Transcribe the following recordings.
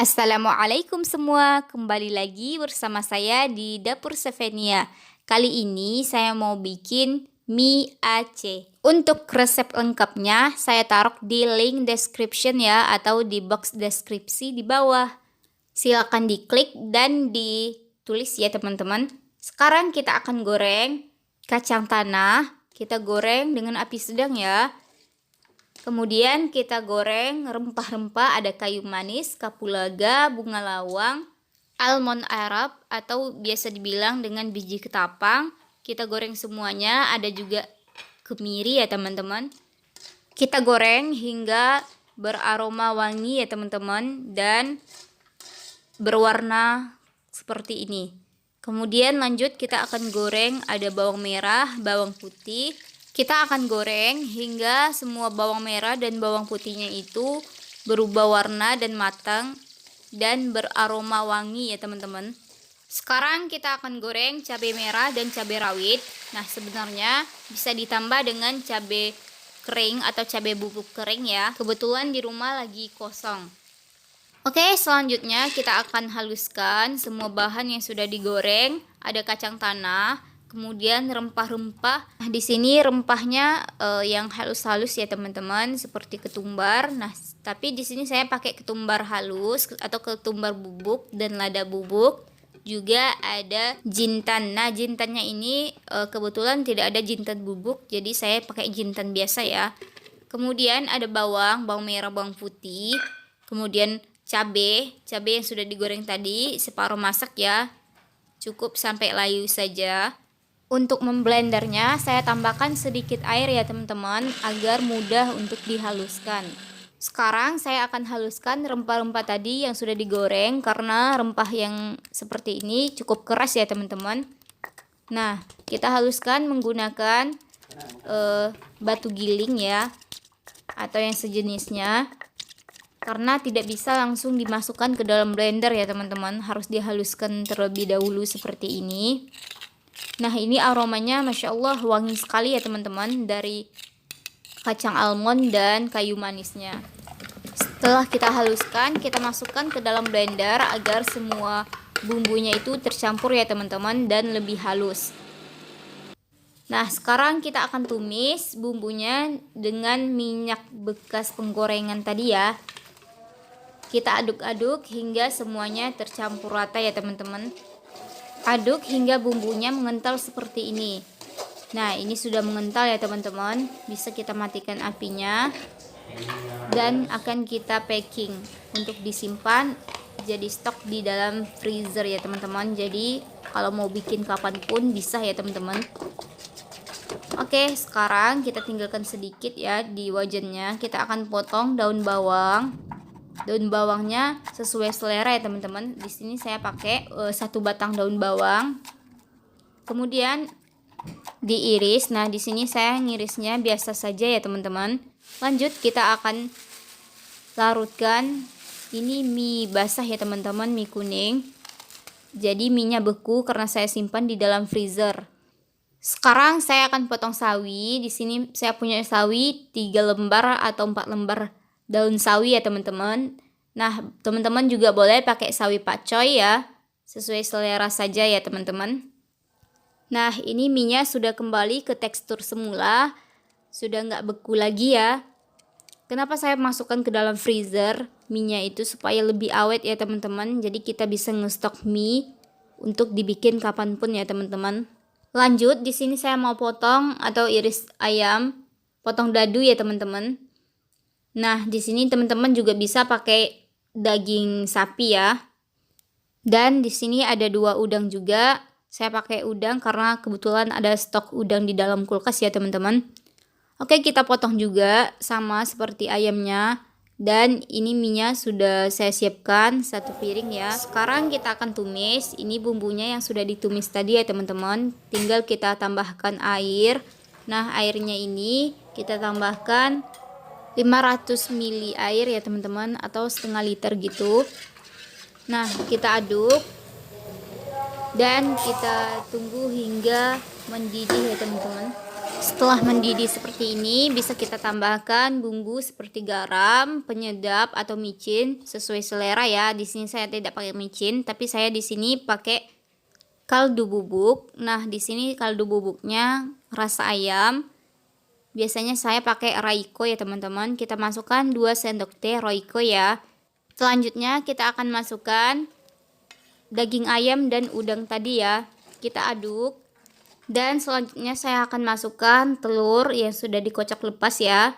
Assalamualaikum semua, kembali lagi bersama saya di Dapur Sevenia. Kali ini saya mau bikin mie Aceh. Untuk resep lengkapnya saya taruh di link description ya, atau di box deskripsi di bawah. Silakan diklik dan ditulis ya teman-teman. Sekarang kita akan goreng kacang tanah. Kita goreng dengan api sedang ya. Kemudian kita goreng rempah-rempah, ada kayu manis, kapulaga, bunga lawang, almond Arab atau biasa dibilang dengan biji ketapang. Kita goreng semuanya, ada juga kemiri ya teman-teman. Kita goreng hingga beraroma wangi ya teman-teman dan berwarna seperti ini. Kemudian lanjut kita akan goreng ada bawang merah, bawang putih. Kita akan goreng hingga semua bawang merah dan bawang putihnya itu berubah warna dan matang dan beraroma wangi ya teman-teman. Sekarang kita akan goreng cabai merah dan cabai rawit. Nah, sebenarnya bisa ditambah dengan cabai kering atau cabai bubuk kering ya. Kebetulan di rumah lagi kosong. Oke, selanjutnya kita akan haluskan semua bahan yang sudah digoreng. Ada kacang tanah. Kemudian rempah-rempah. Nah, di sini rempahnya yang halus-halus ya teman-teman, seperti ketumbar. Nah, tapi di sini saya pakai ketumbar halus atau ketumbar bubuk dan lada bubuk. Juga ada jintan. Nah, jintannya ini kebetulan tidak ada jintan bubuk, jadi saya pakai jintan biasa ya. Kemudian ada bawang merah, bawang putih. Kemudian cabai yang sudah digoreng tadi separuh masak ya. Cukup sampai layu saja. Untuk memblendernya saya tambahkan sedikit air ya teman-teman agar mudah untuk dihaluskan. Sekarang saya akan haluskan rempah-rempah tadi yang sudah digoreng karena rempah yang seperti ini cukup keras ya teman-teman. Nah, kita haluskan menggunakan batu giling ya atau yang sejenisnya. Karena tidak bisa langsung dimasukkan ke dalam blender ya teman-teman, harus dihaluskan terlebih dahulu seperti ini. Nah, ini aromanya Masya Allah wangi sekali ya teman-teman dari kacang almond dan kayu manisnya. Setelah kita haluskan, kita masukkan ke dalam blender agar semua bumbunya itu tercampur ya teman-teman dan lebih halus. Nah, sekarang kita akan tumis bumbunya dengan minyak bekas penggorengan tadi ya. Kita aduk-aduk hingga semuanya tercampur rata ya teman-teman. Aduk hingga bumbunya mengental seperti ini. Nah, ini sudah mengental ya teman-teman. Bisa kita matikan apinya. Dan akan kita packing untuk disimpan jadi stok di dalam freezer ya teman-teman. Jadi kalau mau bikin kapanpun bisa ya teman-teman. Oke, sekarang kita tinggalkan sedikit ya di wajannya. Kita akan potong daun bawang. Daun bawangnya sesuai selera ya teman-teman. Di sini saya pakai 1 batang daun bawang. Kemudian diiris. Nah, di sini saya ngirisnya biasa saja ya teman-teman. Lanjut kita akan larutkan ini mie basah ya teman-teman, mie kuning. Jadi mie-nya beku karena saya simpan di dalam freezer. Sekarang saya akan potong sawi. Di sini saya punya sawi 3 lembar atau 4 lembar daun sawi ya teman-teman. Nah, teman-teman juga boleh pakai sawi pakcoy ya, sesuai selera saja ya teman-teman. Nah, ini minyak sudah kembali ke tekstur semula, sudah nggak beku lagi ya. Kenapa saya masukkan ke dalam freezer minyak itu supaya lebih awet ya teman-teman. Jadi kita bisa ngestok mie untuk dibikin kapanpun ya teman-teman. Lanjut, di sini saya mau potong atau iris ayam, potong dadu ya teman-teman. Nah, di sini teman-teman juga bisa pakai daging sapi ya. Dan di sini ada 2 udang juga. Saya pakai udang karena kebetulan ada stok udang di dalam kulkas ya teman-teman. Oke, kita potong juga sama seperti ayamnya. Dan ini minyak sudah saya siapkan 1 piring ya. Sekarang kita akan tumis. Ini bumbunya yang sudah ditumis tadi ya teman-teman. Tinggal kita tambahkan air. Nah, airnya ini kita tambahkan 500 ml air ya teman-teman, atau setengah liter gitu. Nah, kita aduk dan kita tunggu hingga mendidih ya teman-teman. Setelah mendidih seperti ini, bisa kita tambahkan bumbu seperti garam, penyedap atau micin sesuai selera ya. Di sini saya tidak pakai micin, tapi saya di sini pakai kaldu bubuk. Nah, di sini kaldu bubuknya rasa ayam. Biasanya saya pakai Royco ya teman-teman. Kita masukkan 2 sendok teh Royco ya. Selanjutnya kita akan masukkan daging ayam dan udang tadi ya. Kita aduk. Dan selanjutnya saya akan masukkan telur yang sudah dikocok lepas ya.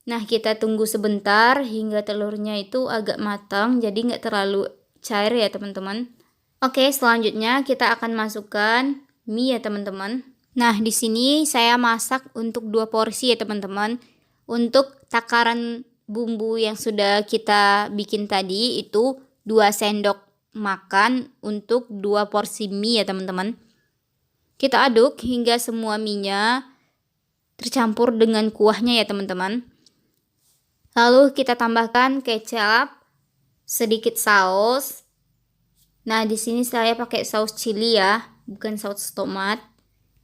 Nah, kita tunggu sebentar hingga telurnya itu agak matang, jadi nggak terlalu cair ya teman-teman. Oke, selanjutnya kita akan masukkan mie ya teman-teman. Nah, di sini saya masak untuk 2 porsi ya teman-teman. Untuk takaran bumbu yang sudah kita bikin tadi itu 2 sendok makan untuk 2 porsi mie ya teman-teman. Kita aduk hingga semua mie-nya tercampur dengan kuahnya ya teman-teman. Lalu kita tambahkan kecap, sedikit saus. Nah, di sini saya pakai saus chili ya, bukan saus tomat.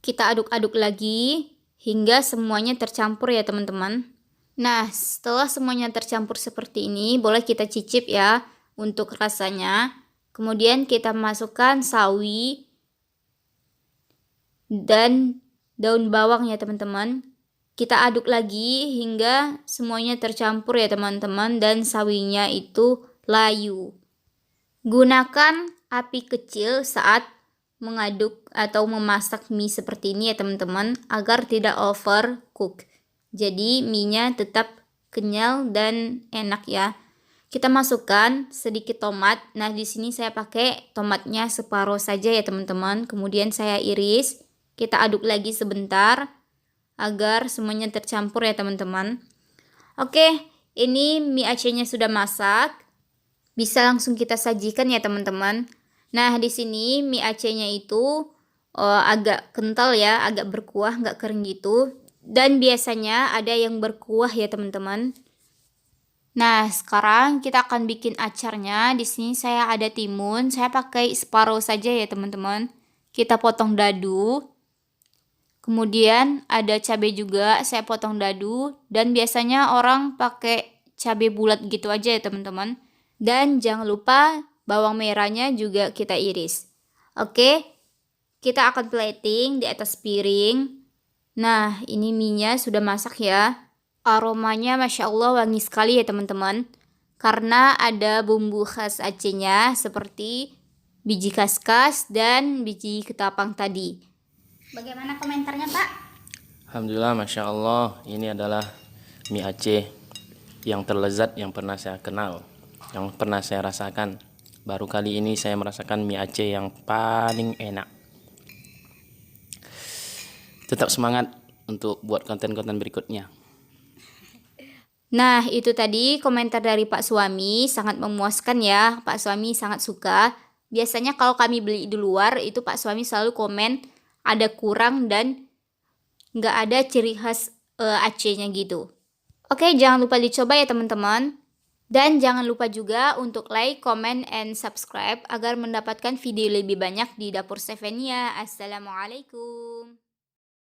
Kita aduk-aduk lagi hingga semuanya tercampur ya teman-teman. Nah, setelah semuanya tercampur seperti ini, boleh kita cicip ya untuk rasanya. Kemudian kita masukkan sawi dan daun bawang ya teman-teman. Kita aduk lagi hingga semuanya tercampur ya teman-teman dan sawinya itu layu. Gunakan api kecil saat mengaduk atau memasak mie seperti ini ya teman-teman agar tidak overcook. Jadi mie-nya tetap kenyal dan enak ya. Kita masukkan sedikit tomat. Nah, di sini saya pakai tomatnya separuh saja ya teman-teman. Kemudian saya iris. Kita aduk lagi sebentar agar semuanya tercampur ya teman-teman. Oke, ini mie Acehnya sudah masak. Bisa langsung kita sajikan ya teman-teman. Nah, di sini mie Acehnya itu agak kental ya, agak berkuah, nggak kering gitu. Dan biasanya ada yang berkuah ya teman-teman. Nah, sekarang kita akan bikin acarnya. Di sini saya ada timun, saya pakai separuh saja ya teman-teman. Kita potong dadu. Kemudian ada cabai juga, saya potong dadu. Dan biasanya orang pakai cabai bulat gitu aja ya teman-teman. Dan jangan lupa bawang merahnya juga kita iris. Oke, kita akan plating di atas piring. Nah, ini mie-nya sudah masak ya. Aromanya Masya Allah wangi sekali ya teman-teman. Karena ada bumbu khas Acehnya seperti biji kaskas dan biji ketapang tadi. Bagaimana komentarnya Pak? Alhamdulillah, Masya Allah, ini adalah mie Aceh yang terlezat yang pernah saya kenal, yang pernah saya rasakan. Baru kali ini saya merasakan mie Aceh yang paling enak. Tetap semangat untuk buat konten-konten berikutnya. Nah, itu tadi komentar dari Pak Suami, sangat memuaskan ya. Pak Suami sangat suka. Biasanya kalau kami beli di luar, itu Pak Suami selalu komen ada kurang dan nggak ada ciri khas Acehnya gitu. Oke, jangan lupa dicoba ya teman-teman. Dan jangan lupa juga untuk like, comment, and subscribe agar mendapatkan video lebih banyak di Dapur Sevenia. Assalamualaikum.